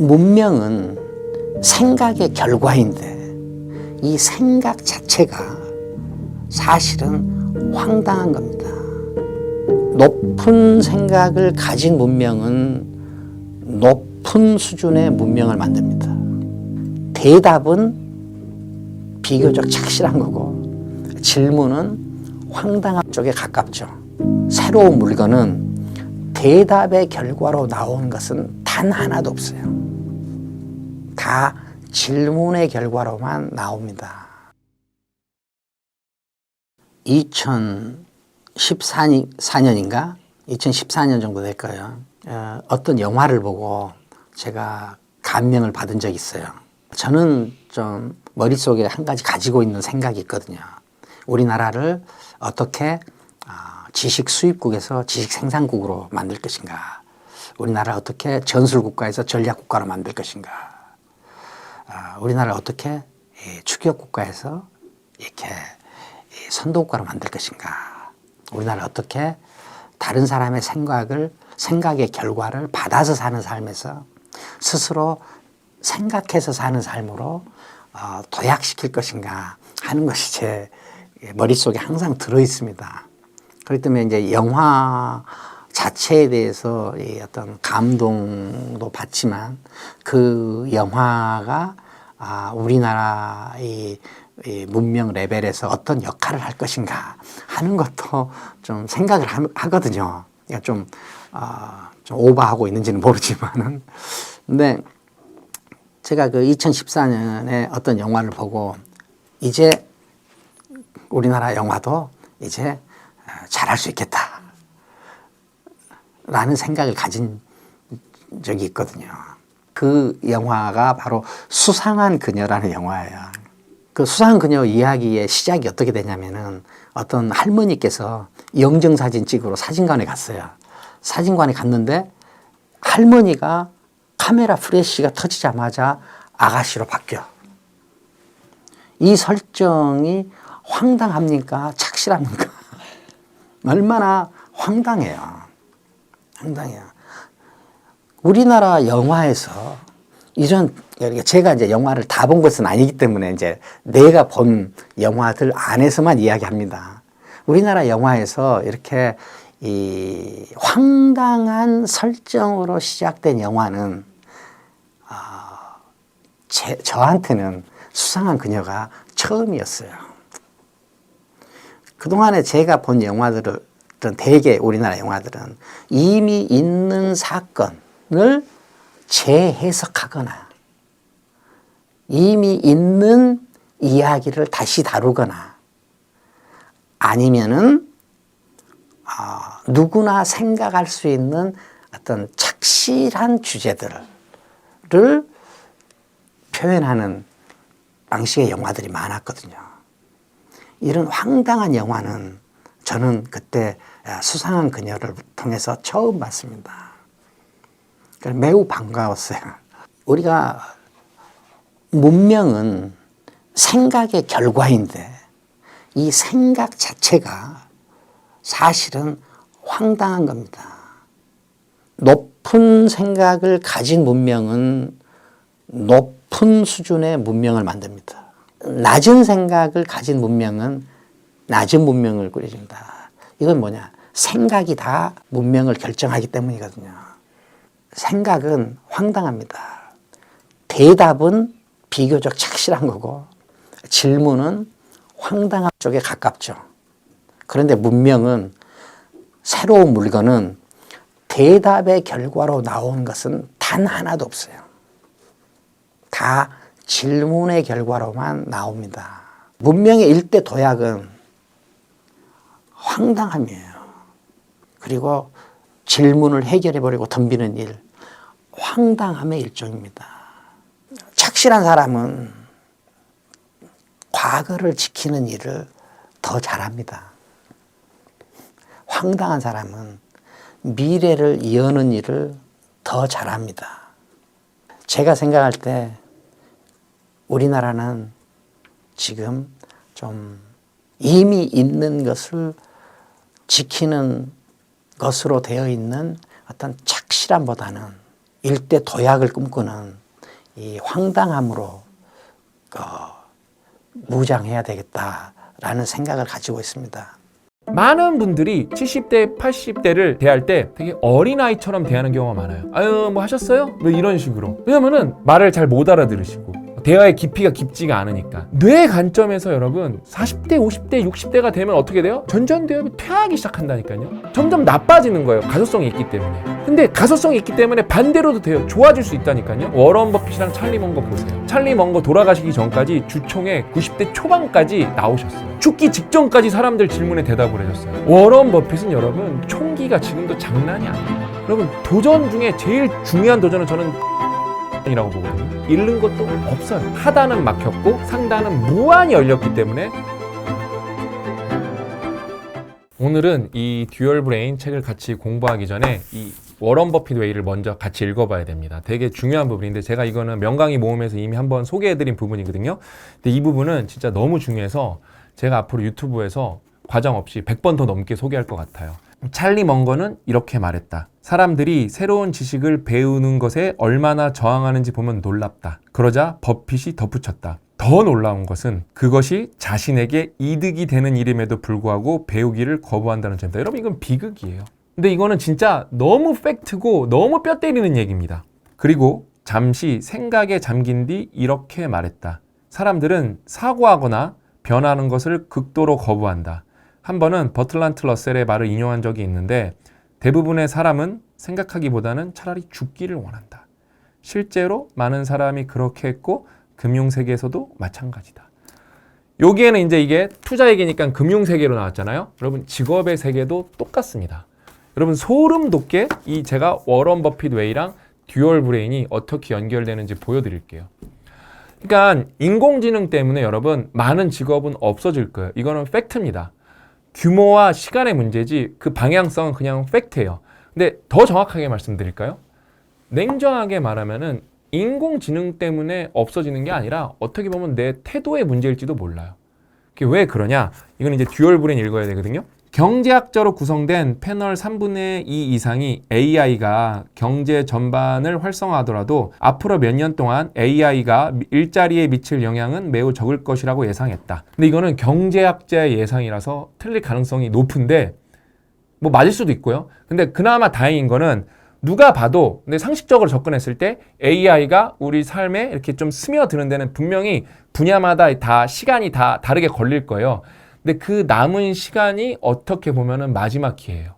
문명은 생각의 결과인데 이 생각 자체가 사실은 황당한 겁니다. 높은 생각을 가진 문명은 높은 수준의 문명을 만듭니다. 대답은 비교적 착실한 거고 질문은 황당한 쪽에 가깝죠. 새로운 물건은 대답의 결과로 나온 것은 단 하나도 없어요. 다 질문의 결과로만 나옵니다. 2014년인가? 2014년 정도 될 거예요. 어떤 영화를 보고 제가 감명을 받은 적이 있어요. 저는 좀 머릿속에 한 가지 가지고 있는 생각이 있거든요. 우리나라를 어떻게 지식 수입국에서 지식 생산국으로 만들 것인가. 우리나라를 어떻게 전술국가에서 전략국가로 만들 것인가. 우리나라를 어떻게 추격국가에서 이렇게 선도국가로 만들 것인가. 우리나라를 어떻게 다른 사람의 생각의 결과를 받아서 사는 삶에서 스스로 생각해서 사는 삶으로 도약시킬 것인가 하는 것이 제 머릿속에 항상 들어 있습니다. 그렇기 때문에 이제 영화 자체에 대해서 어떤 감동도 받지만 그 영화가 우리나라의 문명 레벨에서 어떤 역할을 할 것인가 하는 것도 좀 생각을 하거든요. 그러니까 좀 오버하고 있는지는 모르지만은. 근데 제가 그 2014년에 어떤 영화를 보고 이제 우리나라 영화도 이제 잘할 수 있겠다 라는 생각을 가진 적이 있거든요. 그 영화가 바로 수상한 그녀라는 영화예요. 그 수상한 그녀 이야기의 시작이 어떻게 되냐면은 어떤 할머니께서 영정사진 찍으러 사진관에 갔어요. 사진관에 갔는데 할머니가 카메라 플래시가 터지자마자 아가씨로 바뀌어. 이 설정이 황당합니까? 착실합니까? 얼마나 황당해요. 황당해요. 우리나라 영화에서 이런, 제가 이제 영화를 다 본 것은 아니기 때문에 이제 내가 본 영화들 안에서만 이야기합니다. 우리나라 영화에서 이렇게 이 황당한 설정으로 시작된 영화는 저한테는 수상한 그녀가 처음이었어요. 그동안에 제가 본 영화들은 대개 우리나라 영화들은 이미 있는 사건을 재해석하거나 이미 있는 이야기를 다시 다루거나 아니면은 누구나 생각할 수 있는 어떤 착실한 주제들을 표현하는 방식의 영화들이 많았거든요. 이런 황당한 영화는 저는 그때 수상한 그녀를 통해서 처음 봤습니다. 매우 반가웠어요. 우리가 문명은 생각의 결과인데 이 생각 자체가 사실은 황당한 겁니다. 높은 생각을 가진 문명은 높은 수준의 문명을 만듭니다. 낮은 생각을 가진 문명은 낮은 문명을 꾸려줍니다. 이건 뭐냐? 생각이 다 문명을 결정하기 때문이거든요. 생각은 황당합니다. 대답은 비교적 착실한 거고 질문은 황당한 쪽에 가깝죠. 그런데 문명은 새로운 물건은 대답의 결과로 나온 것은 단 하나도 없어요. 다 질문의 결과로만 나옵니다. 문명의 일대 도약은 황당함이에요. 그리고 질문을 해결해버리고 덤비는 일, 황당함의 일종입니다. 착실한 사람은 과거를 지키는 일을 더 잘합니다. 황당한 사람은 미래를 여는 일을 더 잘합니다. 제가 생각할 때 우리나라는 지금 좀 이미 있는 것을 지키는 것으로 되어 있는 어떤 착실함보다는 일대 도약을 꿈꾸는 이 황당함으로 무장해야 되겠다라는 생각을 가지고 있습니다. 많은 분들이 70대, 80대를 대할 때 되게 어린아이처럼 대하는 경우가 많아요. 아유, 뭐 하셨어요? 뭐 이런 식으로. 왜냐면은 말을 잘 못 알아들으시고 대화의 깊이가 깊지가 않으니까. 뇌 관점에서 여러분 40대, 50대, 60대가 되면 어떻게 돼요? 전전대업이 퇴화하기 시작한다니까요. 점점 나빠지는 거예요. 가소성이 있기 때문에. 근데 가소성이 있기 때문에 반대로도 돼요. 좋아질 수 있다니까요. 워런 버핏이랑 찰리 먼거 보세요. 찰리 먼거 돌아가시기 전까지 주총에 90대 초반까지 나오셨어요. 죽기 직전까지 사람들 질문에 대답을 해줬어요. 워런 버핏은 여러분 총기가 지금도 장난이 아니에요. 여러분 도전 중에 제일 중요한 도전은 저는 이라고 보거든요. 잃는 것도 없어요. 하단은 막혔고 상단은 무한히 열렸기 때문에. 오늘은 이 듀얼 브레인 책을 같이 공부하기 전에 이 워런 버핏 웨이를 먼저 같이 읽어봐야 됩니다. 되게 중요한 부분인데 제가 이거는 명강의 모험에서 이미 한번 소개해드린 부분이거든요. 근데 이 부분은 진짜 너무 중요해서 제가 앞으로 유튜브에서 과정 없이 100번 더 넘게 소개할 것 같아요. 찰리 먼거는 이렇게 말했다. 사람들이 새로운 지식을 배우는 것에 얼마나 저항하는지 보면 놀랍다. 그러자 버핏이 덧붙였다. 더 놀라운 것은 그것이 자신에게 이득이 되는 일임에도 불구하고 배우기를 거부한다는 점입니다. 여러분 이건 비극이에요. 근데 이거는 진짜 너무 팩트고 너무 뼈 때리는 얘기입니다. 그리고 잠시 생각에 잠긴 뒤 이렇게 말했다. 사람들은 사고하거나 변하는 것을 극도로 거부한다. 한 번은 버틀란트 러셀의 말을 인용한 적이 있는데 대부분의 사람은 생각하기보다는 차라리 죽기를 원한다. 실제로 많은 사람이 그렇게 했고 금융세계에서도 마찬가지다. 여기에는 이제 이게 투자 얘기니까 금융세계로 나왔잖아요. 여러분 직업의 세계도 똑같습니다. 여러분 소름 돋게 이 제가 워런 버핏 웨이랑 듀얼 브레인이 어떻게 연결되는지 보여드릴게요. 그러니까 인공지능 때문에 여러분 많은 직업은 없어질 거예요. 이거는 팩트입니다. 규모와 시간의 문제지 그 방향성은 그냥 팩트예요. 근데 더 정확하게 말씀드릴까요? 냉정하게 말하면은 인공지능 때문에 없어지는 게 아니라 어떻게 보면 내 태도의 문제일지도 몰라요. 그게 왜 그러냐? 이건 이제 듀얼 브레인 읽어야 되거든요. 경제학자로 구성된 패널 3분의 2 이상이 AI가 경제 전반을 활성화하더라도 앞으로 몇 년 동안 AI가 일자리에 미칠 영향은 매우 적을 것이라고 예상했다. 근데 이거는 경제학자의 예상이라서 틀릴 가능성이 높은데 뭐 맞을 수도 있고요. 근데 그나마 다행인 거는 누가 봐도 근데 상식적으로 접근했을 때 AI가 우리 삶에 이렇게 좀 스며드는 데는 분명히 분야마다 다 시간이 다 다르게 걸릴 거예요. 근데 그 남은 시간이 어떻게 보면은 마지막 기회예요.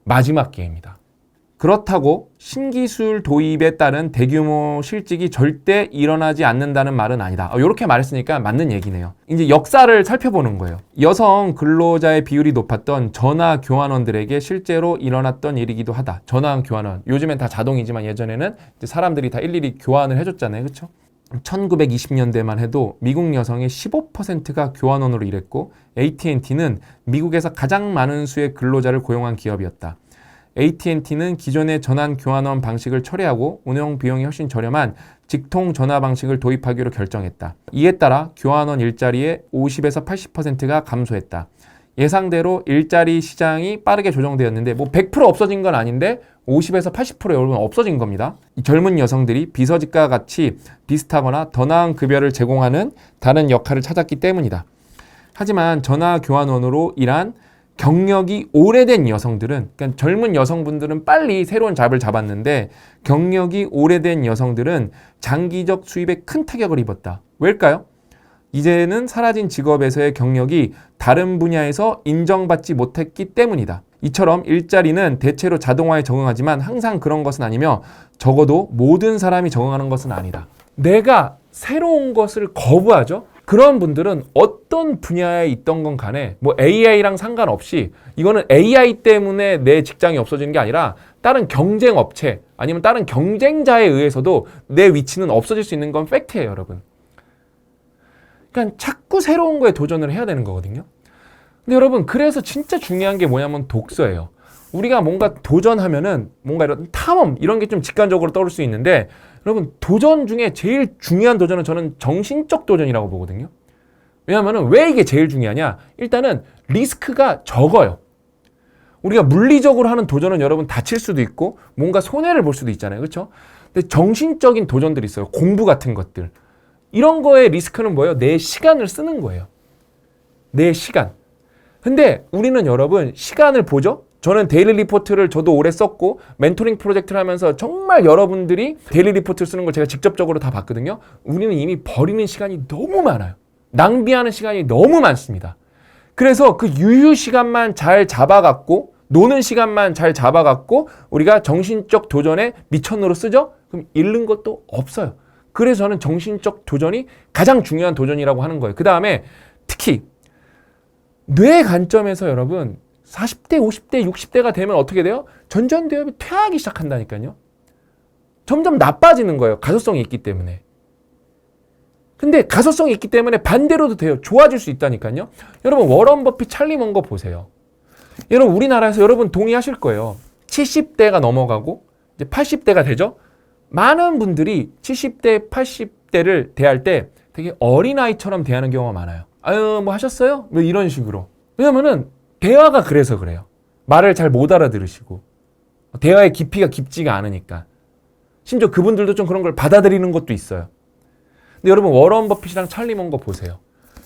마지막 기회입니다. 그렇다고 신기술 도입에 따른 대규모 실직이 절대 일어나지 않는다는 말은 아니다. 이렇게 말했으니까 맞는 얘기네요. 이제 역사를 살펴보는 거예요. 여성 근로자의 비율이 높았던 전화 교환원들에게 실제로 일어났던 일이기도 하다. 전화 교환원. 요즘엔 다 자동이지만 예전에는 이제 사람들이 다 일일이 교환을 해줬잖아요. 그렇죠? 1920년대만 해도 미국 여성의 15%가 교환원으로 일했고 AT&T는 미국에서 가장 많은 수의 근로자를 고용한 기업이었다. AT&T는 기존의 전환 교환원 방식을 철회하고 운영 비용이 훨씬 저렴한 직통 전화 방식을 도입하기로 결정했다. 이에 따라 교환원 일자리의 50에서 80%가 감소했다. 예상대로 일자리 시장이 빠르게 조정되었는데 뭐 100% 없어진 건 아닌데 50에서 80% 여러분 없어진 겁니다. 이 젊은 여성들이 비서직과 같이 비슷하거나 더 나은 급여를 제공하는 다른 역할을 찾았기 때문이다. 하지만 전화 교환원으로 일한 경력이 오래된 여성들은, 그러니까 젊은 여성분들은 빨리 새로운 잡을 잡았는데 경력이 오래된 여성들은 장기적 수입에 큰 타격을 입었다. 왜일까요? 이제는 사라진 직업에서의 경력이 다른 분야에서 인정받지 못했기 때문이다. 이처럼 일자리는 대체로 자동화에 적응하지만 항상 그런 것은 아니며 적어도 모든 사람이 적응하는 것은 아니다. 내가 새로운 것을 거부하죠? 그런 분들은 어떤 분야에 있던 건 간에 뭐 AI랑 상관없이 이거는 AI 때문에 내 직장이 없어지는 게 아니라 다른 경쟁 업체 아니면 다른 경쟁자에 의해서도 내 위치는 없어질 수 있는 건 팩트예요, 여러분. 그러니까 자꾸 새로운 거에 도전을 해야 되는 거거든요. 근데 여러분 그래서 진짜 중요한 게 뭐냐면 독서예요. 우리가 뭔가 도전하면은 뭔가 이런 탐험 이런 게 좀 직관적으로 떠올 수 있는데 여러분 도전 중에 제일 중요한 도전은 저는 정신적 도전이라고 보거든요. 왜냐하면 왜 이게 제일 중요하냐? 일단은 리스크가 적어요. 우리가 물리적으로 하는 도전은 여러분 다칠 수도 있고 뭔가 손해를 볼 수도 있잖아요. 그렇죠? 근데 정신적인 도전들이 있어요. 공부 같은 것들. 이런 거의 리스크는 뭐예요? 내 시간을 쓰는 거예요. 내 시간. 근데 우리는 여러분 시간을 보죠? 저는 데일리 리포트를 저도 오래 썼고 멘토링 프로젝트를 하면서 정말 여러분들이 데일리 리포트를 쓰는 걸 제가 직접적으로 다 봤거든요. 우리는 이미 버리는 시간이 너무 많아요. 낭비하는 시간이 너무 많습니다. 그래서 그 유휴 시간만 잘 잡아갖고 노는 시간만 잘 잡아갖고 우리가 정신적 도전에 미천으로 쓰죠? 그럼 잃는 것도 없어요. 그래서 저는 정신적 도전이 가장 중요한 도전이라고 하는 거예요. 그 다음에 특히 뇌 관점에서 여러분 40대, 50대, 60대가 되면 어떻게 돼요? 전전두엽이 퇴화하기 시작한다니까요. 점점 나빠지는 거예요. 가소성이 있기 때문에. 근데 가소성이 있기 때문에 반대로도 돼요. 좋아질 수 있다니까요. 여러분 워런 버핏, 찰리 먼거 보세요. 여러분 우리나라에서 여러분 동의하실 거예요. 70대가 넘어가고 이제 80대가 되죠. 많은 분들이 70대, 80대를 대할 때 되게 어린아이처럼 대하는 경우가 많아요. 아유 뭐 하셨어요? 뭐 이런 식으로. 왜냐면은 대화가 그래서 그래요. 말을 잘 못 알아들으시고 대화의 깊이가 깊지가 않으니까. 심지어 그분들도 좀 그런 걸 받아들이는 것도 있어요. 근데 여러분 워런 버핏이랑 찰리 먼거 보세요.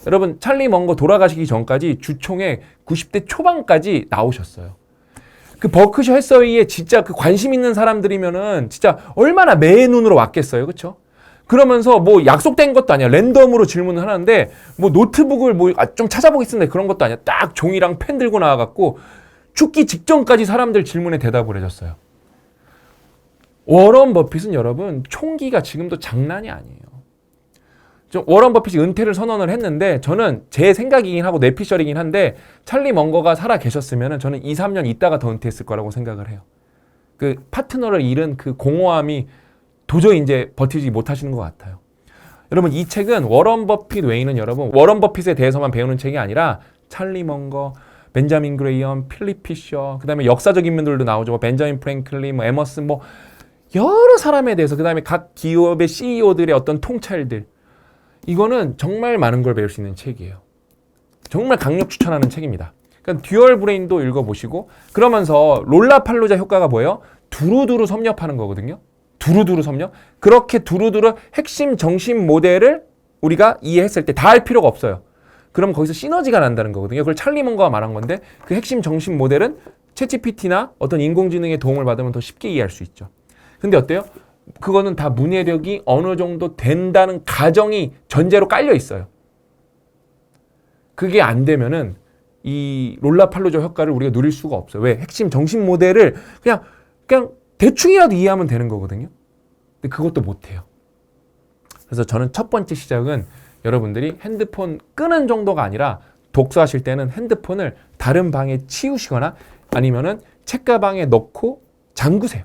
여러분 찰리 먼거 돌아가시기 전까지 주총에 90대 초반까지 나오셨어요. 그 버크셔 해서웨이에 진짜 그 관심 있는 사람들이면은 진짜 얼마나 매의 눈으로 왔겠어요. 그렇죠? 그러면서 뭐 약속된 것도 아니야. 랜덤으로 질문을 하는데 뭐 노트북을 뭐 좀 찾아보겠습니다. 그런 것도 아니야. 딱 종이랑 펜 들고 나와갖고 죽기 직전까지 사람들 질문에 대답을 해줬어요. 워런 버핏은 여러분 총기가 지금도 장난이 아니에요. 워런 버핏이 은퇴를 선언을 했는데 저는 제 생각이긴 하고 뇌피셜이긴 한데 찰리 먼거가 살아 계셨으면 저는 2, 3년 있다가 더 은퇴했을 거라고 생각을 해요. 그 파트너를 잃은 그 공허함이 도저히 이제 버티지 못하시는 것 같아요. 여러분 이 책은 워런 버핏 외에는 여러분 워런 버핏에 대해서만 배우는 책이 아니라 찰리 먼거, 벤자민 그레이엄, 필립 피셔, 그 다음에 역사적 인물들도 나오죠. 뭐 벤자민 프랭클린, 뭐 에머슨, 뭐 여러 사람에 대해서 그 다음에 각 기업의 CEO들의 어떤 통찰들 이거는 정말 많은 걸 배울 수 있는 책이에요. 정말 강력 추천하는 책입니다. 그러니까 듀얼 브레인도 읽어보시고 그러면서 롤라팔로자 효과가 뭐예요? 두루두루 섭렵하는 거거든요. 두루두루 섭렵. 그렇게 두루두루 핵심 정신 모델을 우리가 이해했을 때 다 할 필요가 없어요. 그럼 거기서 시너지가 난다는 거거든요. 그걸 찰리 먼거가 말한 건데 그 핵심 정신 모델은 챗GPT나 어떤 인공지능의 도움을 받으면 더 쉽게 이해할 수 있죠. 근데 어때요? 그거는 다 문해력이 어느 정도 된다는 가정이 전제로 깔려 있어요. 그게 안 되면은 이 롤라팔로자 효과를 우리가 누릴 수가 없어요. 왜? 핵심 정신 모델을 그냥 대충이라도 이해하면 되는 거거든요. 근데 그것도 못해요. 그래서 저는 첫 번째 시작은 여러분들이 핸드폰 끄는 정도가 아니라 독서하실 때는 핸드폰을 다른 방에 치우시거나 아니면은 책가방에 넣고 잠그세요.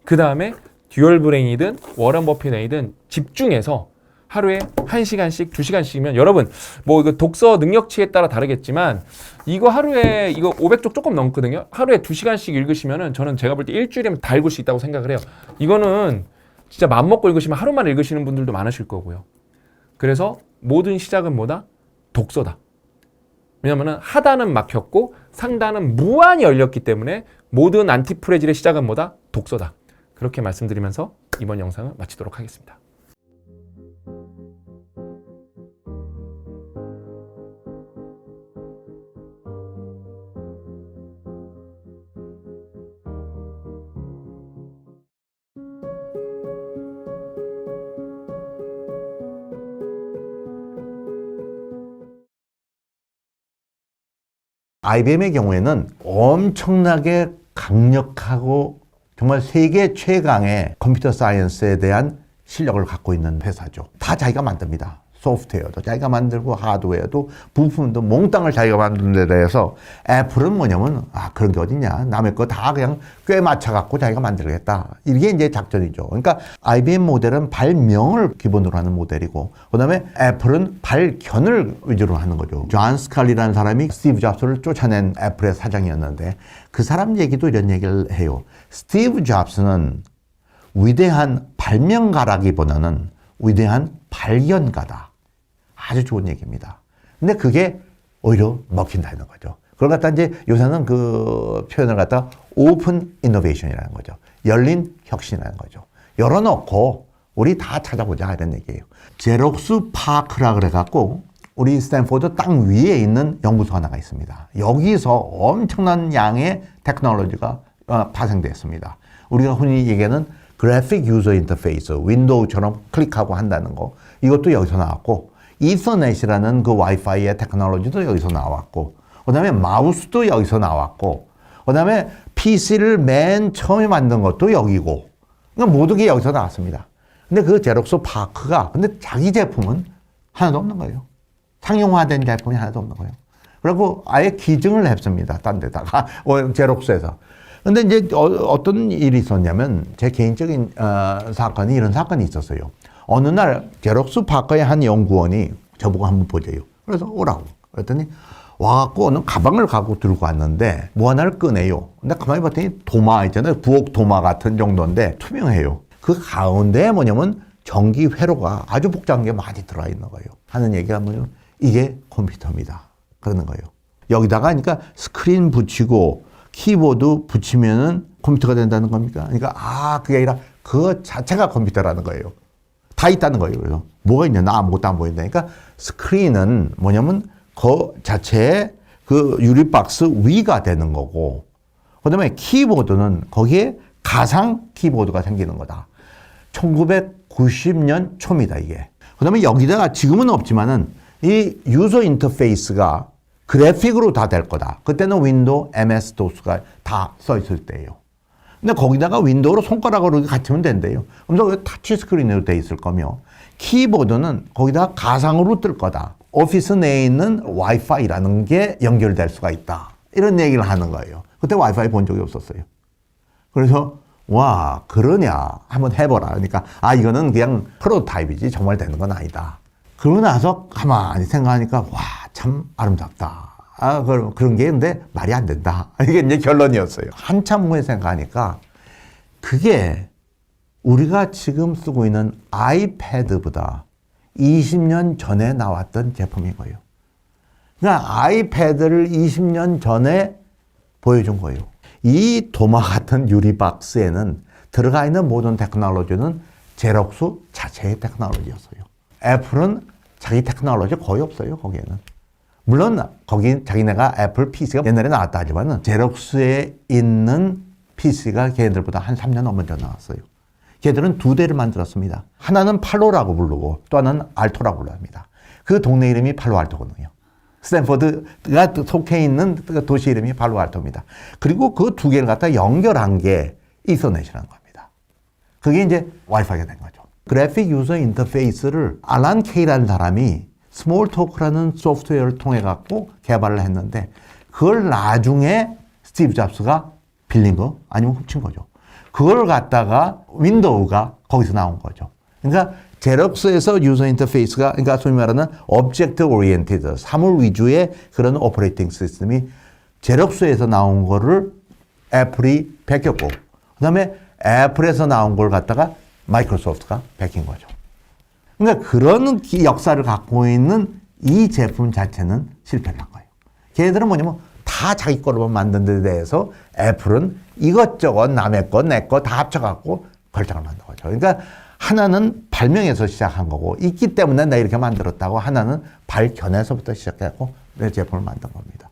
그 다음에 듀얼 브레인이든 워런 버핏이든 집중해서 하루에 1시간씩, 2시간씩이면 여러분 뭐 이거 독서 능력치에 따라 다르겠지만 이거 하루에 이거 500쪽 조금 넘거든요. 하루에 2시간씩 읽으시면은 저는 제가 볼 때 일주일이면 다 읽을 수 있다고 생각을 해요. 이거는 진짜 맘먹고 읽으시면 하루만 읽으시는 분들도 많으실 거고요. 그래서 모든 시작은 뭐다? 독서다. 왜냐면은 하단은 막혔고 상단은 무한히 열렸기 때문에 모든 안티프레질의 시작은 뭐다? 독서다. 그렇게 말씀드리면서 이번 영상을 마치도록 하겠습니다. IBM의 경우에는 엄청나게 강력하고 정말 세계 최강의 컴퓨터 사이언스에 대한 실력을 갖고 있는 회사죠. 다 자기가 만듭니다. 소프트웨어도 자기가 만들고 하드웨어도 부품도 몽땅을 자기가 만드는 데 대해서 애플은 뭐냐면 그런 게 어딨냐. 남의 거 다 그냥 꽤 맞춰갖고 자기가 만들겠다. 이게 이제 작전이죠. 그러니까 IBM 모델은 발명을 기본으로 하는 모델이고 그 다음에 애플은 발견을 위주로 하는 거죠. 존 스칼리라는 사람이 스티브 잡스를 쫓아낸 애플의 사장이었는데 그 사람 얘기도 이런 얘기를 해요. 스티브 잡스는 위대한 발명가라기보다는 위대한 발견가다. 아주 좋은 얘기입니다. 근데 그게 오히려 먹힌다는 거죠. 그걸 갖다 이제 요새는 그 표현을 갖다 오픈 이노베이션이라는 거죠. 열린 혁신이라는 거죠. 열어놓고 우리 다 찾아보자 이런 얘기예요. 제록스 파크라 그래갖고 우리 스탠포드 땅 위에 있는 연구소 하나가 있습니다. 여기서 엄청난 양의 테크놀로지가 파생됐습니다. 우리가 흔히 얘기하는 그래픽 유저 인터페이스, 윈도우처럼 클릭하고 한다는 거, 이것도 여기서 나왔고, 이서넷이라는 그 와이파이의 테크놀로지도 여기서 나왔고, 그 다음에 마우스도 여기서 나왔고, 그 다음에 PC를 맨 처음에 만든 것도 여기고, 그러니까 모든 게 여기서 나왔습니다. 근데 그 제록스 파크가, 근데 자기 제품은 하나도 없는 거예요. 상용화된 제품이 하나도 없는 거예요. 그리고 아예 기증을 했습니다. 딴 데다가, 제록스에서. 근데 이제 어떤 일이 있었냐면, 제 개인적인 사건이 이런 사건이 있었어요. 어느 날 제록스 파커의 한 연구원이 저보고 한번 보재요. 그래서 오라고. 그랬더니 와갖고 어느 가방을 갖고 들고 왔는데 뭐 하나를 꺼내요. 근데 가만히 봤더니 도마 있잖아요. 부엌 도마 같은 정도인데 투명해요. 그 가운데에 뭐냐면 전기 회로가 아주 복잡한 게 많이 들어가 있는 거예요. 하는 얘기가 뭐냐면 이게 컴퓨터입니다. 그러는 거예요. 여기다가 그러니까 스크린 붙이고 키보드 붙이면은 컴퓨터가 된다는 겁니까? 그러니까 그게 아니라 그 자체가 컴퓨터라는 거예요. 다 있다는 거예요. 그래서 뭐가 있냐? 나 아무것도 안 보인다. 그러니까 스크린은 뭐냐면 그 자체의 그 유리박스 위가 되는 거고, 그 다음에 키보드는 거기에 가상 키보드가 생기는 거다. 1990년 초입니다, 이게. 그 다음에 여기다가 지금은 없지만은 이 유저 인터페이스가 그래픽으로 다 될 거다. 그때는 윈도우, MS-DOS가 다 써 있을 때예요. 근데 거기다가 윈도우로 손가락으로 같이면 된대요. 그래서 타치 스크린으로 돼 있을 거며, 키보드는 거기다가 가상으로 뜰 거다. 오피스 내에 있는 와이파이라는 게 연결될 수가 있다. 이런 얘기를 하는 거예요. 그때 와이파이 본 적이 없었어요. 그래서 와, 그러냐? 한번 해보라. 그러니까 이거는 그냥 프로토타입이지 정말 되는 건 아니다. 그러고 나서 가만히 생각하니까 와, 참 아름답다. 그런 게 근데 말이 안 된다. 이게 이제 결론이었어요. 한참 후에 생각하니까 그게 우리가 지금 쓰고 있는 아이패드보다 20년 전에 나왔던 제품인 거예요. 그러니까 아이패드를 20년 전에 보여준 거예요. 이 도마 같은 유리 박스에는 들어가 있는 모든 테크놀로지는 제록스 자체의 테크놀로지였어요. 애플은 자기 테크놀로지 거의 없어요, 거기에는. 물론 거기 자기네가 애플 PC가 옛날에 나왔다 하지만은 제록스에 있는 PC가 걔네들보다 한 3년 넘먼저 나왔어요. 걔들은 두 대를 만들었습니다. 하나는 팔로라고 부르고 또 하나는 알토라고 불러합니다. 그 동네 이름이 팔로알토거든요. 스탠포드가 속해 있는 도시 이름이 팔로알토입니다. 그리고 그 두 개를 갖다 연결한 게 이서넷이라는 겁니다. 그게 이제 와이파이가 된 거죠. 그래픽 유저 인터페이스를 알란 케이라는 사람이 스몰토크라는 소프트웨어를 통해 갖고 개발을 했는데 그걸 나중에 스티브 잡스가 빌린 거 아니면 훔친 거죠. 그걸 갖다가 윈도우가 거기서 나온 거죠. 그러니까 제록스에서 유저 인터페이스가 그러니까 소위 말하는 오브젝트 오리엔티드 사물 위주의 그런 오퍼레이팅 시스템이 제록스에서 나온 거를 애플이 베꼈고 그다음에 애플에서 나온 걸 갖다가 마이크로소프트가 베낀 거죠. 그러니까 그런 역사를 갖고 있는 이 제품 자체는 실패를 한 거예요. 걔네들은 뭐냐면 다 자기 거로 만든 데 대해서 애플은 이것저것 남의 거, 내 거 다 합쳐갖고 걸작을 만든 거죠. 그러니까 하나는 발명에서 시작한 거고 있기 때문에 내가 이렇게 만들었다고 하나는 발견에서부터 시작해갖고 내 제품을 만든 겁니다.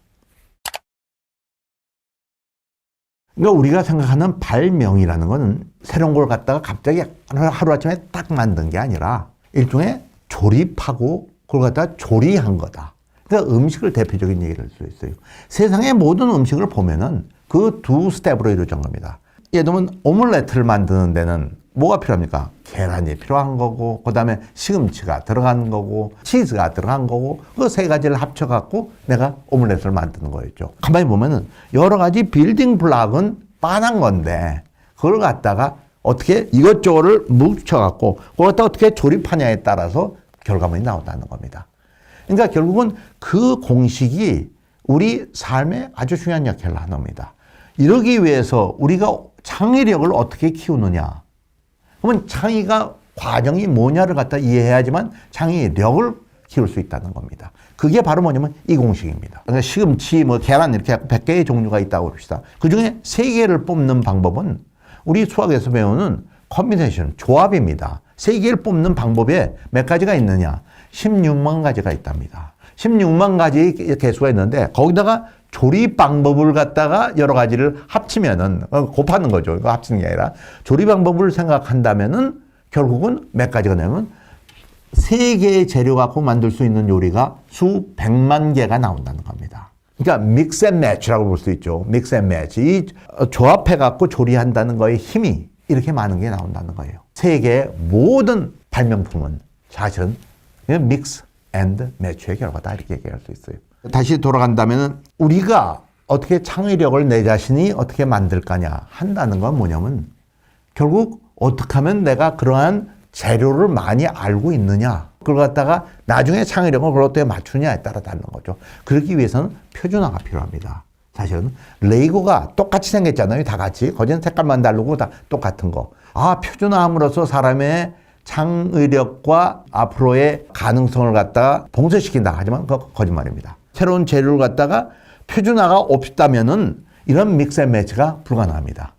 그러니까 우리가 생각하는 발명이라는 거는 새로운 걸 갖다가 갑자기 하루아침에 딱 만든 게 아니라 일종의 조립하고 그걸 갖다가 조리한 거다. 그러니까 음식을 대표적인 얘기를 할 수 있어요. 세상의 모든 음식을 보면은 그 두 스텝으로 이루어진 겁니다. 예를 들면 오믈렛을 만드는 데는 뭐가 필요합니까? 계란이 필요한 거고, 그 다음에 시금치가 들어간 거고, 치즈가 들어간 거고, 그 세 가지를 합쳐갖고 내가 오믈렛을 만드는 거였죠. 가만히 보면은 여러 가지 빌딩 블록은 빤한 건데, 그걸 갖다가 어떻게 이것저것을 뭉쳐갖고, 그걸 갖다가 어떻게 조립하냐에 따라서 결과물이 나온다는 겁니다. 그러니까 결국은 그 공식이 우리 삶에 아주 중요한 역할을 하는 겁니다. 이러기 위해서 우리가 창의력을 어떻게 키우느냐. 그러면 창의가 과정이 뭐냐를 갖다 이해해야지만 창의력을 키울 수 있다는 겁니다. 그게 바로 뭐냐면 이 공식입니다. 그러니까 시금치, 계란 이렇게 100개의 종류가 있다고 합시다. 그 중에 3개를 뽑는 방법은 우리 수학에서 배우는 컴비네이션, 조합입니다. 세 개를 뽑는 방법에 몇 가지가 있느냐? 16만 가지가 있답니다. 16만 가지 개수가 있는데 거기다가 조립 방법을 갖다가 여러 가지를 합치면은 곱하는 거죠. 이거 합치는 게 아니라 조립 방법을 생각한다면은 결국은 몇 가지가 되면 세 개의 재료 갖고 만들 수 있는 요리가 수백만 개가 나온다는 겁니다. 그러니까 믹스 앤 매치라고 볼 수 있죠. 믹스 앤 매치. 이 조합해 갖고 조리한다는 거의 힘이 이렇게 많은 게 나온다는 거예요. 세계의 모든 발명품은 사실은 믹스 앤드 매치의 결과다 이렇게 얘기할 수 있어요. 다시 돌아간다면 우리가 어떻게 창의력을 내 자신이 어떻게 만들 거냐 한다는 건 뭐냐면 결국 어떻게 하면 내가 그러한 재료를 많이 알고 있느냐 그걸 갖다가 나중에 창의력을 그걸 어떻게 맞추냐에 따라 다른 거죠. 그러기 위해서는 표준화가 필요합니다. 사실은 레이고가 똑같이 생겼잖아요. 다 같이. 거기는 색깔만 다르고 다 똑같은 거. 아, 표준화함으로써 사람의 창의력과 앞으로의 가능성을 갖다가 봉쇄시킨다. 하지만 그거 거짓말입니다. 새로운 재료를 갖다가 표준화가 없다면은 이런 믹스 앤 매치가 불가능합니다.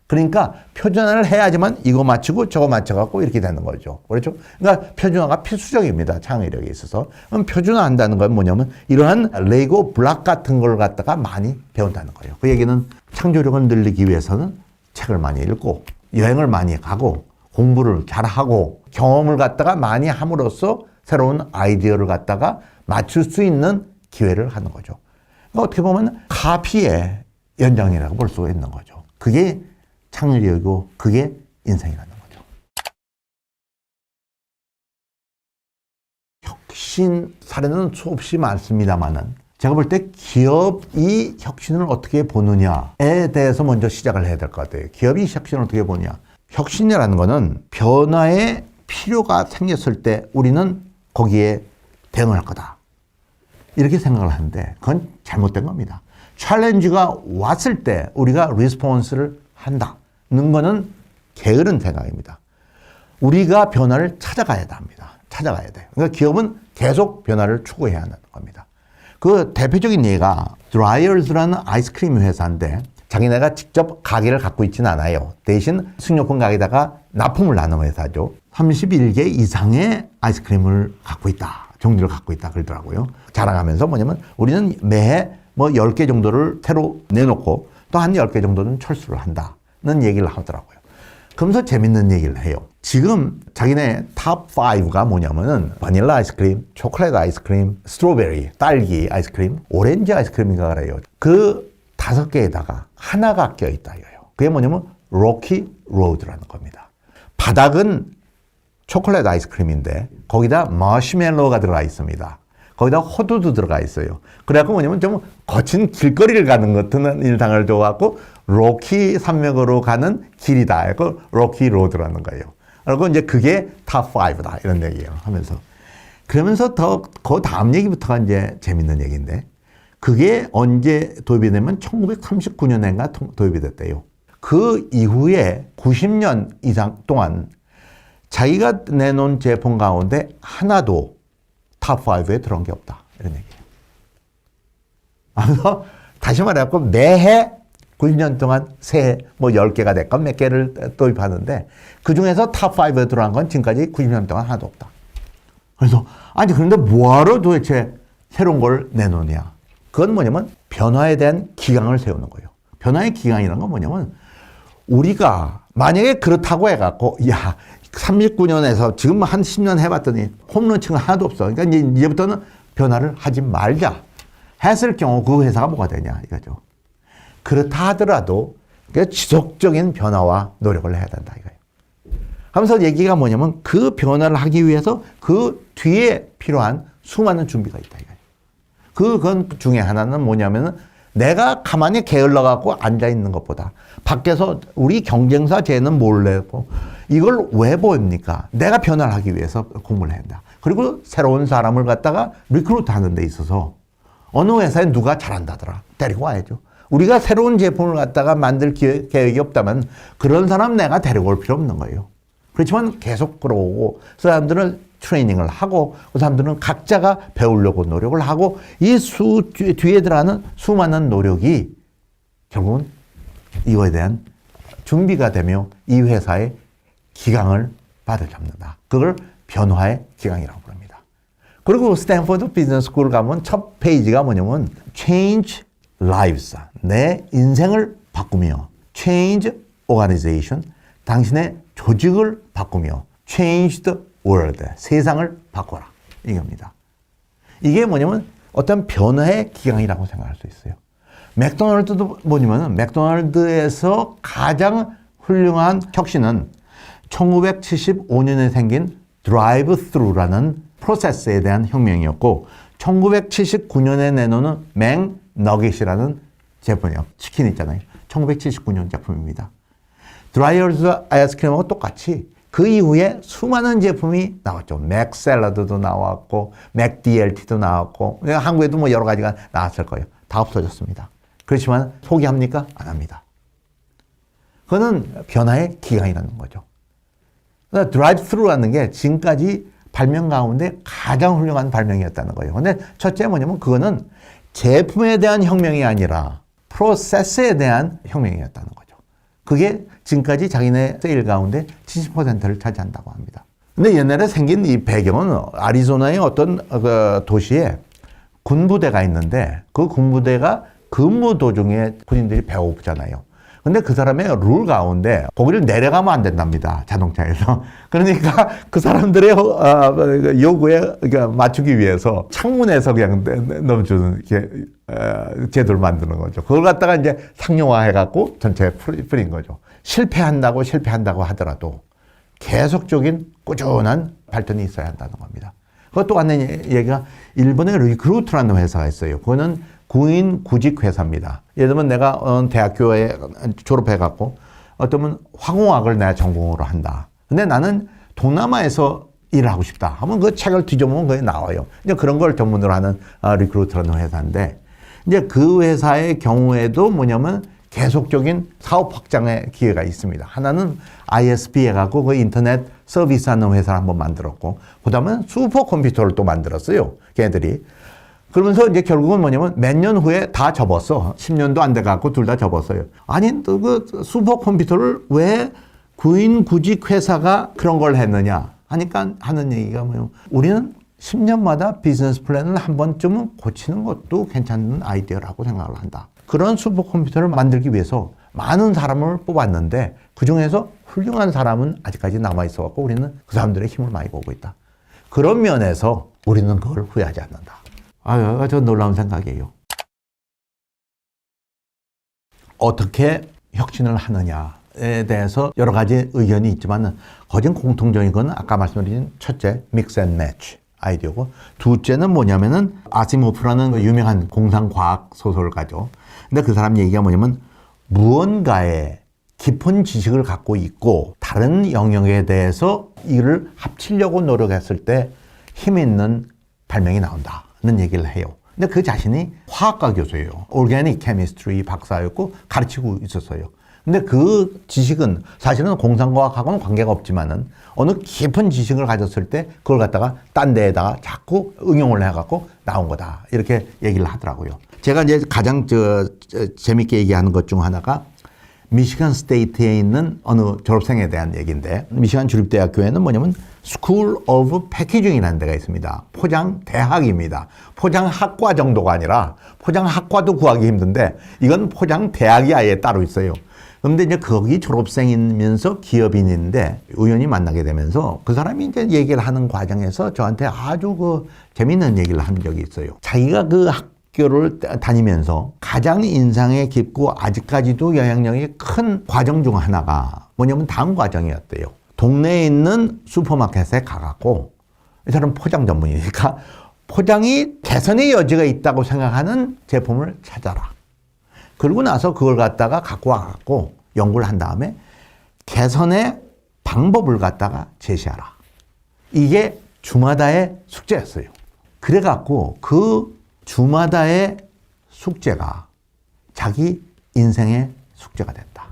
그러니까 표준화를 해야지만 이거 맞추고 저거 맞춰갖고 이렇게 되는 거죠. 그렇죠? 그러니까 표준화가 필수적입니다. 창의력에 있어서. 그럼 표준화 한다는 건 뭐냐면 이러한 레고 블락 같은 걸 갖다가 많이 배운다는 거예요. 그 얘기는 창조력을 늘리기 위해서는 책을 많이 읽고 여행을 많이 가고 공부를 잘하고 경험을 갖다가 많이 함으로써 새로운 아이디어를 갖다가 맞출 수 있는 기회를 하는 거죠. 그러니까 어떻게 보면 카피의 연장이라고 볼 수가 있는 거죠. 그게 창의력이고 그게 인생이라는 거죠. 혁신 사례는 수없이 많습니다만은 제가 볼 때 기업이 혁신을 어떻게 보느냐에 대해서 먼저 시작을 해야 될 것 같아요. 기업이 혁신을 어떻게 보냐. 혁신이라는 거는 변화의 필요가 생겼을 때 우리는 거기에 대응을 할 거다. 이렇게 생각을 하는데 그건 잘못된 겁니다. 챌린지가 왔을 때 우리가 리스폰스를 한다는 거는 게으른 생각입니다. 우리가 변화를 찾아가야 합니다. 찾아가야 돼요. 그러니까 기업은 계속 변화를 추구해야 하는 겁니다. 그 대표적인 예가 드라이어즈라는 아이스크림 회사인데 자기네가 직접 가게를 갖고 있지는 않아요. 대신 식료품 가게에다가 납품을 나누는 회사죠. 31개 이상의 아이스크림을 갖고 있다. 종류를 갖고 있다 그러더라고요. 자랑하면서 뭐냐면 우리는 매해 뭐 10개 정도를 새로 내놓고 또 한 10개 정도는 철수를 한다는 얘기를 하더라고요. 그러면서 재밌는 얘기를 해요. 지금 자기네 탑 5가 뭐냐면은 바닐라 아이스크림, 초콜릿 아이스크림, 스트로베리, 딸기 아이스크림, 오렌지 아이스크림인가 그래요. 그 5개에다가 하나가 껴있다 이거예요. 그게 뭐냐면 로키 로드라는 겁니다. 바닥은 초콜릿 아이스크림인데 거기다 마시멜로가 들어가 있습니다. 거기다 호두도 들어가 있어요. 그래갖고 뭐냐면 좀 거친 길거리를 가는 같은 일상을 줘갖고 로키 산맥으로 가는 길이다. 그 로키 로드라는 거예요. 그리고 이제 그게 탑 5다 이런 얘기예요. 하면서 그러면서 더 그 다음 얘기부터가 이제 재밌는 얘기인데 그게 언제 도입이 되면 1939년인가 도입이 됐대요. 그 이후에 90년 이상 동안 자기가 내놓은 제품 가운데 하나도 탑 5에 들어온 게 없다. 이런 얘기예요. 그래서 다시 말해서 매해 90년 동안 새해 뭐 10개가 됐건 몇 개를 도입하는데 그 중에서 탑 5에 들어간 건 지금까지 90년 동안 하나도 없다. 그래서 아니 그런데 뭐하러 도대체 새로운 걸 내놓냐. 그건 뭐냐면 변화에 대한 기강을 세우는 거예요. 변화의 기강이라는 건 뭐냐면 우리가 만약에 그렇다고 해갖고 야 39년에서 지금 한 10년 해봤더니 홈런 층은 하나도 없어. 그러니까 이제부터는 변화를 하지 말자. 했을 경우 그 회사가 뭐가 되냐 이거죠. 그렇다 하더라도 지속적인 변화와 노력을 해야 된다 이거예요. 하면서 얘기가 뭐냐면 그 변화를 하기 위해서 그 뒤에 필요한 수많은 준비가 있다 이거예요. 그건 중에 하나는 뭐냐면은 내가 가만히 게을러 갖고 앉아 있는 것보다 밖에서 우리 경쟁사 쟤는 몰래고 이걸 왜 보입니까? 내가 변화를 하기 위해서 공부를 해야 한다. 그리고 새로운 사람을 갖다가 리크루트 하는 데 있어서 어느 회사에 누가 잘한다더라. 데리고 와야죠. 우리가 새로운 제품을 갖다가 만들 계획이 없다면 그런 사람 내가 데리고 올 필요 없는 거예요. 그렇지만 계속 끌어오고 사람들은 트레이닝을 하고 그 사람들은 각자가 배우려고 노력을 하고 이 뒤에 들어가는 수많은 노력이 결국은 이거에 대한 준비가 되며 이 회사의 기강을 받아잡는다. 그걸 변화의 기강이라고 부릅니다. 그리고 스탠포드 비즈니스 스쿨 가면 첫 페이지가 뭐냐면 Change Lives, 내 인생을 바꾸며 Change Organization, 당신의 조직을 바꾸며 Change the World, 세상을 바꿔라. 이겁니다. 이게 뭐냐면 어떤 변화의 기강이라고 생각할 수 있어요. 맥도날드도 뭐냐면 맥도날드에서 가장 훌륭한 혁신은 1975년에 생긴 드라이브 스루라는 프로세스에 대한 혁명이었고 1979년에 내놓는 맥너깃이라는 제품이요. 치킨 있잖아요. 1979년 제품입니다. 드라이어스 아이스크림하고 똑같이 그 이후에 수많은 제품이 나왔죠. 맥샐러드도 나왔고 맥DLT도 나왔고 한국에도 뭐 여러 가지가 나왔을 거예요. 다 없어졌습니다. 그렇지만 포기합니까? 안 합니다. 그거는 변화의 기강이라는 거죠. 그러니까 드라이브 스루라는 게 지금까지 발명 가운데 가장 훌륭한 발명이었다는 거예요. 근데 첫째 뭐냐면 그거는 제품에 대한 혁명이 아니라 프로세스에 대한 혁명이었다는 거죠. 그게 지금까지 자기네 세일 가운데 70%를 차지한다고 합니다. 근데 옛날에 생긴 이 배경은 아리조나의 어떤 그 도시에 군부대가 있는데 그 군부대가 근무 도중에 군인들이 배고프잖아요. 근데 그 사람의 룰 가운데 거기를 내려가면 안 된답니다. 자동차에서. 그러니까 그 사람들의 요구에 맞추기 위해서 창문에서 그냥 넘어주는 제도를 만드는 거죠. 그걸 갖다가 이제 상용화해갖고 전체에 뿌린 거죠. 실패한다고 하더라도 계속적인 꾸준한 발전이 있어야 한다는 겁니다. 그것도 맞는 얘기가 일본의 리크루트라는 회사가 있어요. 그거는 구인 구직 회사입니다. 예를 들면 내가 대학교에 졸업해갖고 어쩌면 화공학을 내가 전공으로 한다. 근데 나는 동남아에서 일을 하고 싶다 하면 그 책을 뒤져보면 그게 나와요. 이제 그런 걸 전문으로 하는 리크루트라는 회사인데 이제 그 회사의 경우에도 뭐냐면 계속적인 사업 확장의 기회가 있습니다. 하나는 ISP 해갖고 그 인터넷 서비스 하는 회사를 한번 만들었고 그다음에 슈퍼컴퓨터를 또 만들었어요. 걔네들이. 그러면서 이제 결국은 뭐냐면 몇 년 후에 다 접었어. 10년도 안 돼갖고 둘 다 접었어요. 아니, 또 그 슈퍼컴퓨터를 왜 구인 구직 회사가 그런 걸 했느냐 하니까 하는 얘기가 뭐냐면 우리는 10년마다 비즈니스 플랜을 한 번쯤은 고치는 것도 괜찮은 아이디어라고 생각을 한다. 그런 슈퍼컴퓨터를 만들기 위해서 많은 사람을 뽑았는데 그중에서 훌륭한 사람은 아직까지 남아있어갖고 우리는 그 사람들의 힘을 많이 보고 있다. 그런 면에서 우리는 그걸 후회하지 않는다. 저 놀라운 생각이에요. 어떻게 혁신을 하느냐에 대해서 여러 가지 의견이 있지만 거진 공통적인 건 아까 말씀드린 첫째, 믹스 앤 매치 아이디어고 둘째는 뭐냐면은 아시모프라는 유명한 공상과학 소설가죠. 근데 그 사람 얘기가 뭐냐면 무언가의 깊은 지식을 갖고 있고 다른 영역에 대해서 이를 합치려고 노력했을 때 힘 있는 발명이 나온다는 얘기를 해요. 근데 그 자신이 화학과 교수예요. 오르가닉 케미스트리 박사였고 가르치고 있었어요. 근데 그 지식은 사실은 공상과학하고는 관계가 없지만은 어느 깊은 지식을 가졌을 때 그걸 갖다가 딴 데에다가 자꾸 응용을 해갖고 나온 거다. 이렇게 얘기를 하더라고요. 제가 이제 가장 재밌게 얘기하는 것 중 하나가 미시간 스테이트에 있는 어느 졸업생에 대한 얘기인데 미시간 주립대학교에는 뭐냐면 School of Packaging이라는 데가 있습니다. 포장대학입니다. 포장학과 정도가 아니라 포장학과도 구하기 힘든데 이건 포장대학이 아예 따로 있어요. 그런데 이제 거기 졸업생이면서 기업인인데 우연히 만나게 되면서 그 사람이 이제 얘기를 하는 과정에서 저한테 아주 그 재밌는 얘기를 한 적이 있어요. 자기가 그 학교를 다니면서 가장 인상에 깊고 아직까지도 영향력이 큰 과정 중 하나가 뭐냐면 다음 과정이었대요. 동네에 있는 슈퍼마켓에 가갖고 이 사람 포장 전문이니까 포장이 개선의 여지가 있다고 생각하는 제품을 찾아라. 그러고 나서 그걸 갖다가 갖고 와갖고 연구를 한 다음에 개선의 방법을 갖다가 제시하라. 이게 주마다의 숙제였어요. 그래갖고 그 주마다의 숙제가 자기 인생의 숙제가 됐다.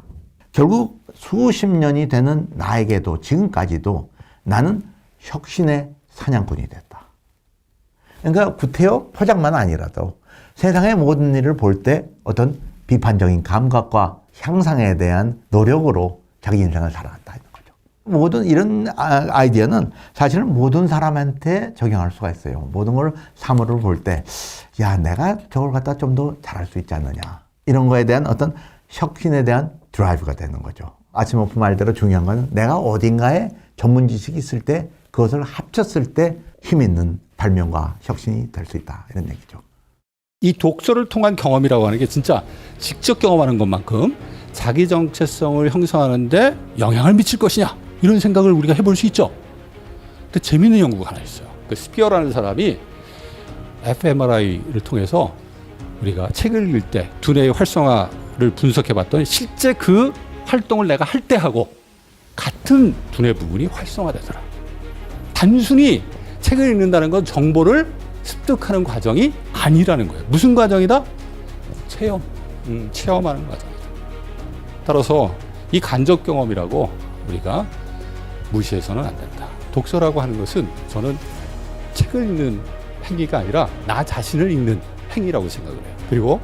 결국 수십 년이 되는 나에게도 지금까지도 나는 혁신의 사냥꾼이 됐다. 그러니까 구태여 포장만 아니라도 세상의 모든 일을 볼 때 어떤 비판적인 감각과 향상에 대한 노력으로 자기 인생을 살아간다 하는 거죠. 모든 이런 아이디어는 사실은 모든 사람한테 적용할 수가 있어요. 모든 걸 사물을 볼 때, 야, 내가 저걸 갖다 좀 더 잘할 수 있지 않느냐. 이런 거에 대한 어떤 혁신에 대한 드라이브가 되는 거죠. 아시모프 말대로 중요한 건 내가 어딘가에 전문 지식이 있을 때 그것을 합쳤을 때 힘 있는 발명과 혁신이 될 수 있다. 이런 얘기죠. 이 독서를 통한 경험이라고 하는 게 진짜 직접 경험하는 것만큼 자기 정체성을 형성하는데 영향을 미칠 것이냐 이런 생각을 우리가 해볼 수 있죠. 근데 재미있는 연구가 하나 있어요. 그 스피어라는 사람이 fMRI를 통해서 우리가 책을 읽을 때 두뇌의 활성화를 분석해 봤더니 실제 그 활동을 내가 할 때 하고 같은 두뇌 부분이 활성화되더라. 단순히 책을 읽는다는 건 정보를 습득하는 과정이 아니라는 거예요. 무슨 과정이다? 체험. 체험하는 과정이다. 따라서 이 간접 경험이라고 우리가 무시해서는 안 된다. 독서라고 하는 것은 저는 책을 읽는 행위가 아니라 나 자신을 읽는 행위라고 생각을 해요. 그리고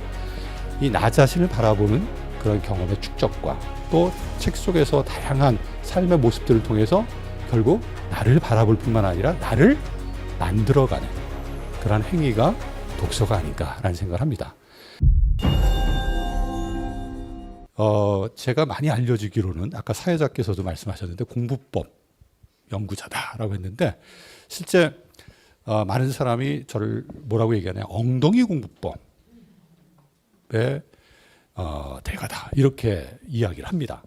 이 나 자신을 바라보는 그런 경험의 축적과 또 책 속에서 다양한 삶의 모습들을 통해서 결국 나를 바라볼 뿐만 아니라 나를 만들어가는 그런 행위가 독서가 아닌가라는 생각을 합니다. 제가 많이 알려지기로는 아까 사회자께서도 말씀하셨는데 공부법 연구자다라고 했는데 실제 많은 사람이 저를 뭐라고 얘기하냐 엉덩이 공부법의 대가다 이렇게 이야기를 합니다.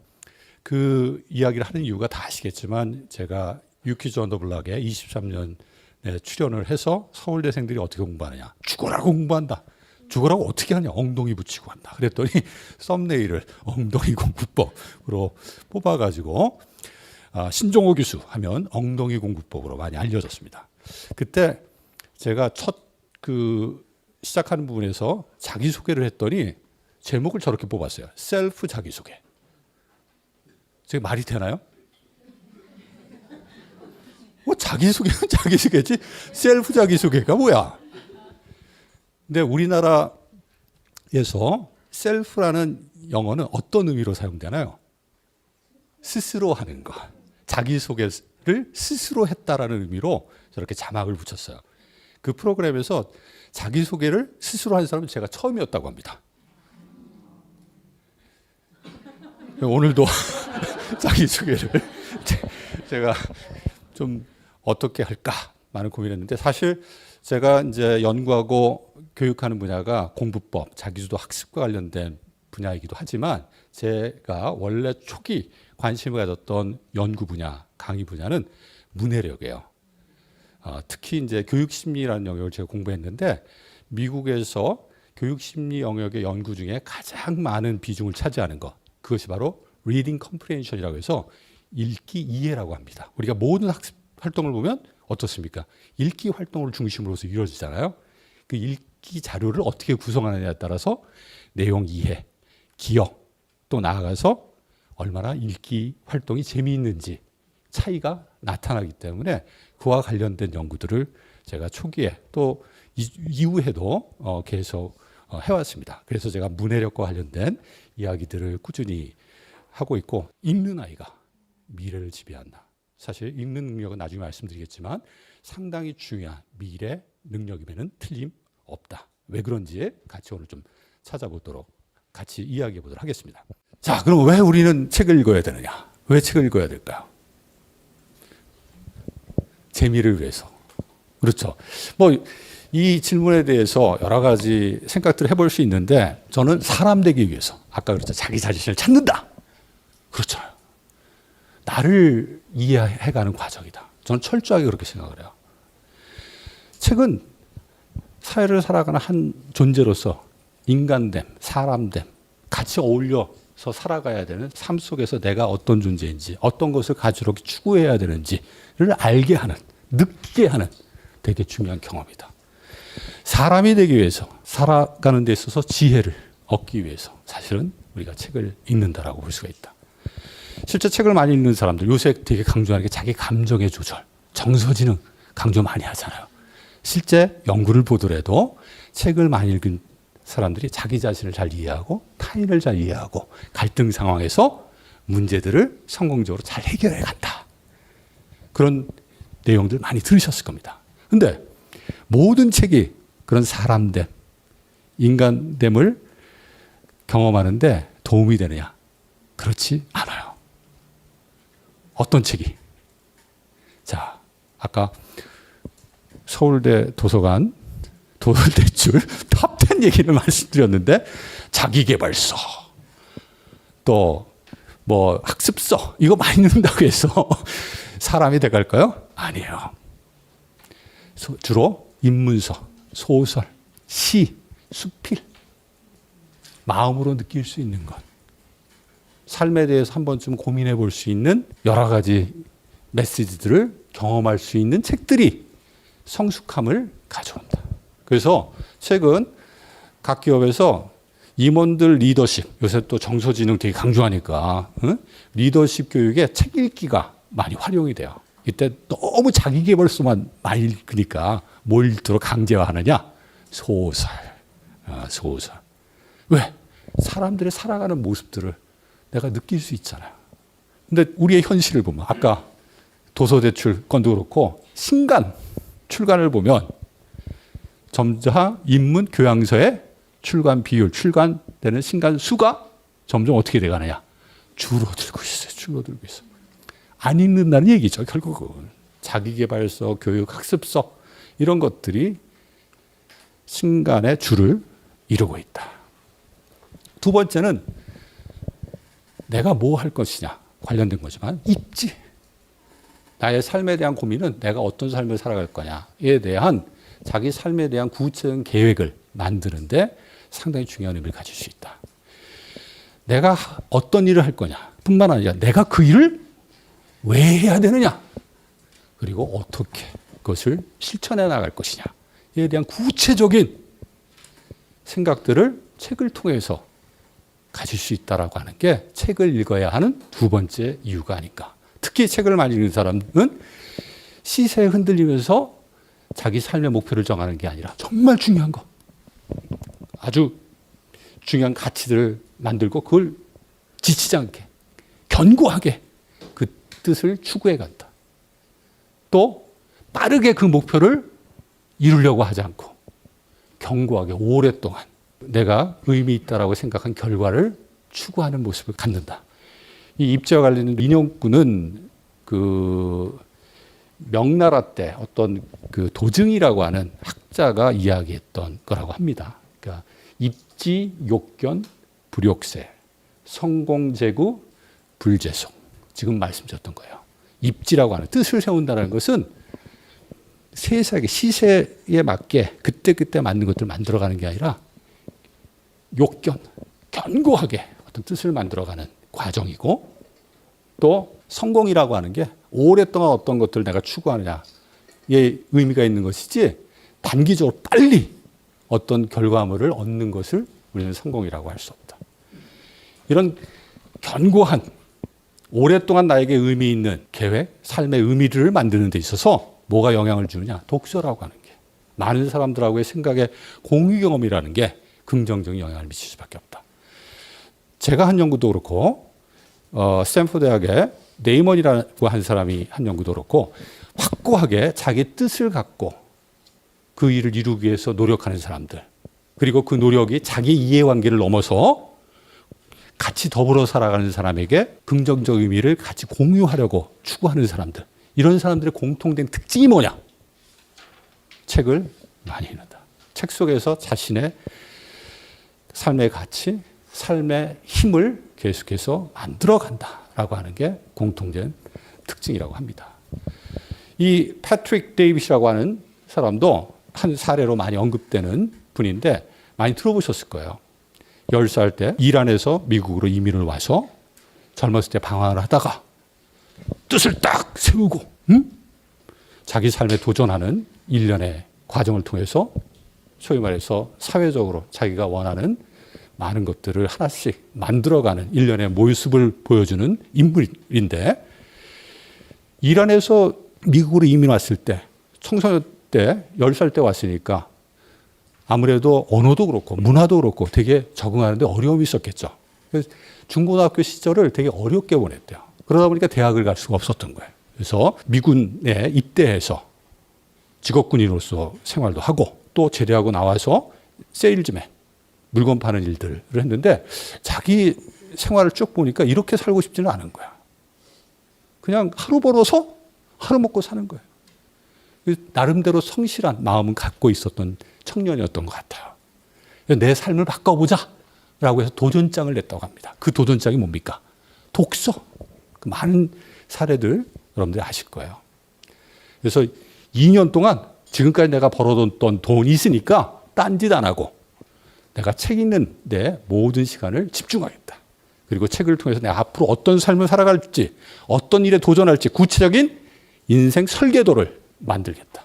그 이야기를 하는 이유가 다 아시겠지만 제가 유퀴즈 언더 블락에 23년에 출연을 해서 서울대생들이 어떻게 공부하느냐 죽어라고 공부한다. 죽어라고 어떻게 하냐 엉덩이 붙이고 한다. 그랬더니 썸네일을 엉덩이 공부법으로 뽑아가지고 신종호 교수 하면 엉덩이 공부법으로 많이 알려졌습니다. 그때 제가 첫 시작하는 부분에서 자기소개를 했더니 제목을 저렇게 뽑았어요. 셀프 자기소개. 제가 말이 되나요? 뭐 자기소개는 자기소개지 셀프 자기소개가 뭐야? 근데 우리나라에서 셀프라는 영어는 어떤 의미로 사용되나요? 스스로 하는 것. 자기소개를 스스로 했다라는 의미로 저렇게 자막을 붙였어요. 그 프로그램에서 자기소개를 스스로 한 사람은 제가 처음이었다고 합니다. 오늘도 자기소개를 제가 좀 어떻게 할까 많은 고민했는데 사실 제가 이제 연구하고 교육하는 분야가 공부법, 자기주도 학습과 관련된 분야이기도 하지만 제가 원래 초기 관심을 가졌던 연구 분야, 강의 분야는 문해력이에요. 특히 이제 교육심리라는 영역을 제가 공부했는데 미국에서 교육심리 영역의 연구 중에 가장 많은 비중을 차지하는 것 그것이 바로 reading comprehension이라고 해서 읽기 이해라고 합니다. 우리가 모든 학습 활동을 보면 어떻습니까? 읽기 활동을 중심으로서 이루어지잖아요. 그 읽기 자료를 어떻게 구성하느냐에 따라서 내용 이해, 기억, 또 나아가서 얼마나 읽기 활동이 재미있는지 차이가 나타나기 때문에 그와 관련된 연구들을 제가 초기에 또 이후에도 계속 해왔습니다. 그래서 제가 문해력과 관련된 이야기들을 꾸준히 하고 있고 읽는 아이가 미래를 지배한다. 사실 읽는 능력은 나중에 말씀드리겠지만 상당히 중요한 미래 능력임에는 틀림없다. 왜 그런지 같이 오늘 좀 찾아보도록 같이 이야기해 보도록 하겠습니다. 자, 그럼 왜 우리는 책을 읽어야 되느냐? 왜 책을 읽어야 될까요? 재미를 위해서. 그렇죠. 이 질문에 대해서 여러 가지 생각들을 해볼 수 있는데 저는 사람 되기 위해서 아까 그랬죠. 자기 자신을 찾는다. 그렇잖아요. 나를 이해해가는 과정이다. 저는 철저하게 그렇게 생각을 해요. 책은 사회를 살아가는 한 존재로서 인간됨, 사람됨, 같이 어울려서 살아가야 되는 삶 속에서 내가 어떤 존재인지, 어떤 것을 가지러 추구해야 되는지를 알게 하는, 느끼게 하는 되게 중요한 경험이다. 사람이 되기 위해서, 살아가는 데 있어서 지혜를 얻기 위해서 사실은 우리가 책을 읽는다라고 볼 수가 있다. 실제 책을 많이 읽는 사람들 요새 되게 강조하는 게 자기 감정의 조절, 정서지능 강조 많이 하잖아요. 실제 연구를 보더라도 책을 많이 읽은 사람들이 자기 자신을 잘 이해하고 타인을 잘 이해하고 갈등 상황에서 문제들을 성공적으로 잘 해결해 간다. 그런 내용들 많이 들으셨을 겁니다. 근데 모든 책이 그런 사람됨, 인간됨을 경험하는데 도움이 되느냐? 그렇지 않아요. 어떤 책이? 자, 아까 서울대 도서관 도서대출 탑10 얘기를 말씀드렸는데 자기계발서 또 뭐 학습서 이거 많이 넣는다고 해서 사람이 돼갈까요? 아니에요. 주로 인문서, 소설, 시, 수필 마음으로 느낄 수 있는 것, 삶에 대해서 한 번쯤 고민해 볼 수 있는 여러 가지 메시지들을 경험할 수 있는 책들이 성숙함을 가져온다. 그래서 최근 각 기업에서 임원들 리더십, 요새 또 정서지능 되게 강조하니까 리더십 교육에 책 읽기가 많이 활용이 돼요. 이때 너무 자기계발서만 많이 읽으니까 뭘 읽도록 강제화하느냐? 소설. 소설. 왜? 사람들의 살아가는 모습들을 내가 느낄 수 있잖아요. 근데 우리의 현실을 보면 아까 도서대출 건도 그렇고 신간 출간을 보면 점차 인문 교양서의 출간 비율, 출간되는 신간 수가 점점 어떻게 돼가느냐? 줄어들고 있어요. 줄어들고 있어요. 안 읽는다는 얘기죠. 결국은 자기계발서, 교육, 학습서 이런 것들이 신간의 줄을 이루고 있다. 두 번째는 내가 뭐 할 것이냐 관련된 거지만 입지. 나의 삶에 대한 고민은 내가 어떤 삶을 살아갈 거냐에 대한 자기 삶에 대한 구체적인 계획을 만드는데 상당히 중요한 의미를 가질 수 있다. 내가 어떤 일을 할 거냐 뿐만 아니라 내가 그 일을 왜 해야 되느냐 그리고 어떻게 그것을 실천해 나갈 것이냐에 대한 구체적인 생각들을 책을 통해서 가질 수 있다라고 하는 게 책을 읽어야 하는 두 번째 이유가 아닌가. 특히 책을 많이 읽는 사람은 시세에 흔들리면서 자기 삶의 목표를 정하는 게 아니라 정말 중요한 거, 아주 중요한 가치들을 만들고 그걸 지치지 않게 견고하게 그 뜻을 추구해 간다. 또 빠르게 그 목표를 이루려고 하지 않고 견고하게 오랫동안 내가 의미 있다라고 생각한 결과를 추구하는 모습을 갖는다. 이 입지와 관련된 민영구는 그 명나라 때 어떤 그 도증이라고 하는 학자가 이야기했던 거라고 합니다. 그러니까 입지, 욕견, 불욕세, 성공재구, 불재송. 지금 말씀드렸던 거예요. 입지라고 하는 뜻을 세운다는 것은 세세하게 시세에 맞게 그때그때 맞는 것들을 만들어가는 게 아니라 욕견, 견고하게 어떤 뜻을 만들어가는 과정이고 또 성공이라고 하는 게 오랫동안 어떤 것들을 내가 추구하느냐에 의미가 있는 것이지 단기적으로 빨리 어떤 결과물을 얻는 것을 우리는 성공이라고 할 수 없다. 이런 견고한 오랫동안 나에게 의미 있는 계획, 삶의 의미를 만드는 데 있어서 뭐가 영향을 주느냐? 독서라고 하는 게 많은 사람들하고의 생각의 공유 경험이라는 게 긍정적인 영향을 미칠 수밖에 없다. 제가 한 연구도 그렇고 스탠포드 대학의 네이먼이라고 한 사람이 한 연구도 그렇고 확고하게 자기 뜻을 갖고 그 일을 이루기 위해서 노력하는 사람들 그리고 그 노력이 자기 이해관계를 넘어서 같이 더불어 살아가는 사람에게 긍정적 의미를 같이 공유하려고 추구하는 사람들 이런 사람들의 공통된 특징이 뭐냐? 책을 많이 읽는다. 책 속에서 자신의 삶의 가치, 삶의 힘을 계속해서 만들어간다라고 하는 게 공통된 특징이라고 합니다. 이 패트릭 데이빗이라고 하는 사람도 한 사례로 많이 언급되는 분인데 많이 들어보셨을 거예요. 10살 때 이란에서 미국으로 이민을 와서 젊었을 때 방황을 하다가 뜻을 딱 세우고 자기 삶에 도전하는 일련의 과정을 통해서 소위 말해서 사회적으로 자기가 원하는 많은 것들을 하나씩 만들어가는 일련의 모습을 보여주는 인물인데 이란에서 미국으로 이민 왔을 때 청소년 때 10살 때 왔으니까 아무래도 언어도 그렇고 문화도 그렇고 되게 적응하는데 어려움이 있었겠죠. 그래서 중고등학교 시절을 되게 어렵게 보냈대요. 그러다 보니까 대학을 갈 수가 없었던 거예요. 그래서 미군에 입대해서 직업군인으로서 생활도 하고 또 제대하고 나와서 세일즈맨, 물건 파는 일들을 했는데 자기 생활을 쭉 보니까 이렇게 살고 싶지는 않은 거야. 그냥 하루 벌어서 하루 먹고 사는 거예요. 나름대로 성실한 마음은 갖고 있었던 청년이었던 것 같아요. 내 삶을 바꿔보자라고 해서 도전장을 냈다고 합니다. 그 도전장이 뭡니까? 독서. 그 많은 사례들 여러분들이 아실 거예요. 그래서 2년 동안 지금까지 내가 벌어뒀던 돈이 있으니까 딴짓 안 하고 내가 책 읽는 데 모든 시간을 집중하겠다. 그리고 책을 통해서 내가 앞으로 어떤 삶을 살아갈지, 어떤 일에 도전할지 구체적인 인생 설계도를 만들겠다.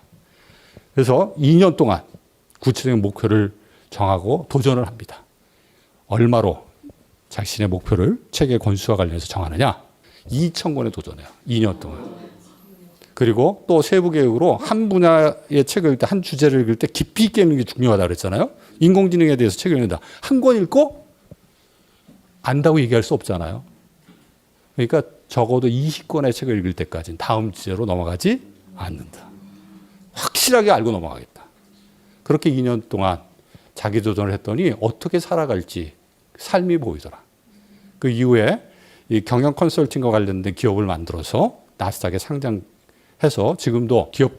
그래서 2년 동안 구체적인 목표를 정하고 도전을 합니다. 얼마로 자신의 목표를 책의 권수와 관련해서 정하느냐? 2,000권에 도전해요. 2년 동안. 그리고 또 세부 계획으로 한 분야의 책을 읽을 때, 한 주제를 읽을 때 깊이 있게 읽는 게 중요하다고 그랬잖아요. 인공지능에 대해서 책을 읽는다. 한 권 읽고 안다고 얘기할 수 없잖아요. 그러니까 적어도 20권의 책을 읽을 때까지는 다음 주제로 넘어가지 않는다. 확실하게 알고 넘어가겠다. 그렇게 2년 동안 자기 도전을 했더니 어떻게 살아갈지 삶이 보이더라. 그 이후에 이 경영 컨설팅과 관련된 기업을 만들어서 나스닥에 상장해서 지금도 기업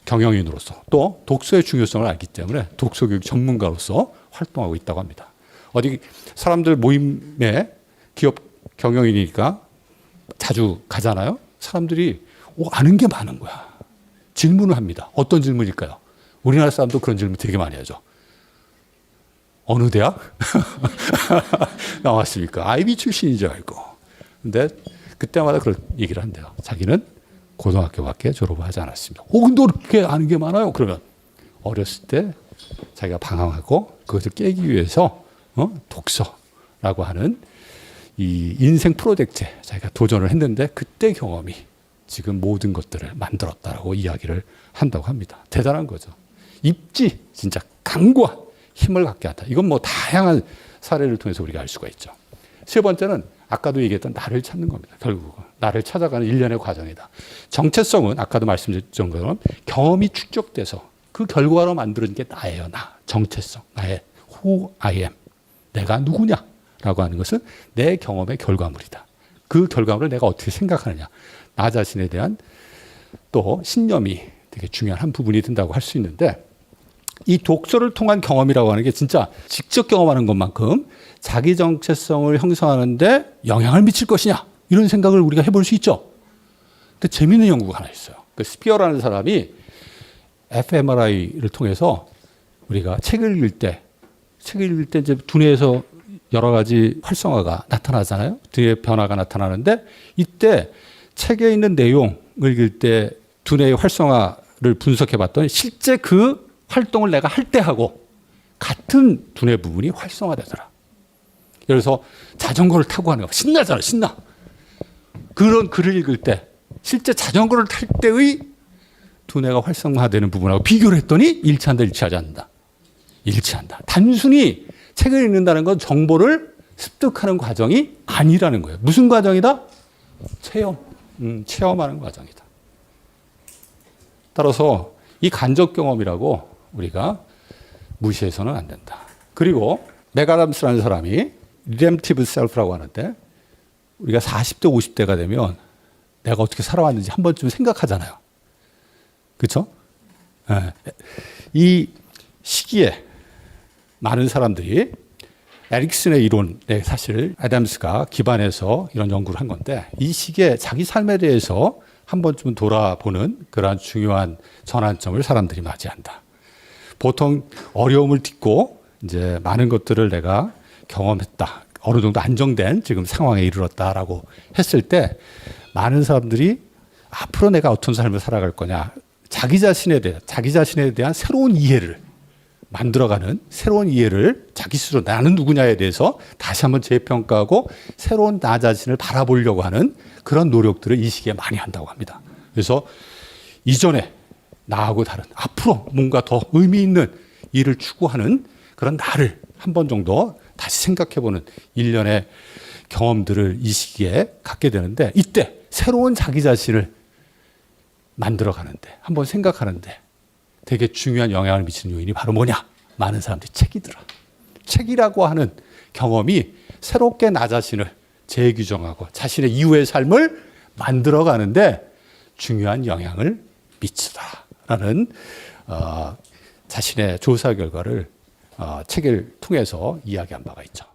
경영인으로서 또 독서의 중요성을 알기 때문에 독서교육 전문가로서 활동하고 있다고 합니다. 어디 사람들 모임에 기업 경영인이니까 자주 가잖아요. 사람들이 아는 게 많은 거야. 질문을 합니다. 어떤 질문일까요? 우리나라 사람도 그런 질문 되게 많이 하죠. 어느 대학 나왔습니까? 아이비 출신인 줄 알고. 근데 그때마다 그런 얘기를 한대요. 자기는 고등학교밖에 졸업을 하지 않았습니다. 근데 그렇게 아는 게 많아요? 그러면 어렸을 때 자기가 방황하고 그것을 깨기 위해서 독서라고 하는 이 인생 프로젝트에 자기가 도전을 했는데 그때 경험이 지금 모든 것들을 만들었다라고 이야기를 한다고 합니다. 대단한 거죠. 입지, 진짜 강과 힘을 갖게 한다. 이건 뭐 다양한 사례를 통해서 우리가 알 수가 있죠. 세 번째는 아까도 얘기했던 나를 찾는 겁니다. 결국은 나를 찾아가는 일련의 과정이다. 정체성은 아까도 말씀드렸던 것처럼 경험이 축적돼서 그 결과로 만드는 게 나예요. 나. 정체성. 나의 who I am. 내가 누구냐라고 하는 것은 내 경험의 결과물이다. 그 결과물을 내가 어떻게 생각하느냐. 나 자신에 대한 또 신념이 되게 중요한 한 부분이 된다고 할 수 있는데 이 독서를 통한 경험이라고 하는 게 진짜 직접 경험하는 것만큼 자기 정체성을 형성하는데 영향을 미칠 것이냐 이런 생각을 우리가 해볼 수 있죠. 근데 재미있는 연구가 하나 있어요. 그 스피어라는 사람이 fMRI를 통해서 우리가 책을 읽을 때 이제 두뇌에서 여러 가지 활성화가 나타나잖아요. 두뇌의 변화가 나타나는데 이때 책에 있는 내용을 읽을 때 두뇌의 활성화를 분석해 봤더니 실제 그 활동을 내가 할 때 하고 같은 두뇌 부분이 활성화되더라. 그래서 자전거를 타고 하는 거 신나잖아, 신나. 그런 글을 읽을 때 실제 자전거를 탈 때의 두뇌가 활성화되는 부분하고 비교를 했더니 일치한다, 일치하지 않는다. 일치한다. 단순히 책을 읽는다는 건 정보를 습득하는 과정이 아니라는 거예요. 무슨 과정이다? 체험하는 과정이다. 따라서 이 간접 경험이라고 우리가 무시해서는 안 된다. 그리고 맥아담스라는 사람이 redemptive self라고 하는데 우리가 40대, 50대가 되면 내가 어떻게 살아왔는지 한 번쯤 생각하잖아요. 그렇죠? 네. 이 시기에 많은 사람들이 에릭슨의 이론에 사실 애담스가 기반해서 이런 연구를 한 건데 이 시기에 자기 삶에 대해서 한 번쯤은 돌아보는 그러한 중요한 전환점을 사람들이 맞이한다. 보통 어려움을 딛고 이제 많은 것들을 내가 경험했다. 어느 정도 안정된 지금 상황에 이르렀다라고 했을 때 많은 사람들이 앞으로 내가 어떤 삶을 살아갈 거냐. 자기 자신에 대한 새로운 이해를 만들어가는 새로운 이해를 자기 스스로 나는 누구냐에 대해서 다시 한번 재평가하고 새로운 나 자신을 바라보려고 하는 그런 노력들을 이 시기에 많이 한다고 합니다. 그래서 이전에 나하고 다른 앞으로 뭔가 더 의미 있는 일을 추구하는 그런 나를 한 번 정도 다시 생각해보는 일련의 경험들을 이 시기에 갖게 되는데 이때 새로운 자기 자신을 만들어가는데, 한번 생각하는데 되게 중요한 영향을 미치는 요인이 바로 뭐냐? 많은 사람들이 책이더라. 책이라고 하는 경험이 새롭게 나 자신을 재규정하고 자신의 이후의 삶을 만들어가는데 중요한 영향을 미치다라는 자신의 조사 결과를 책을 통해서 이야기한 바가 있죠.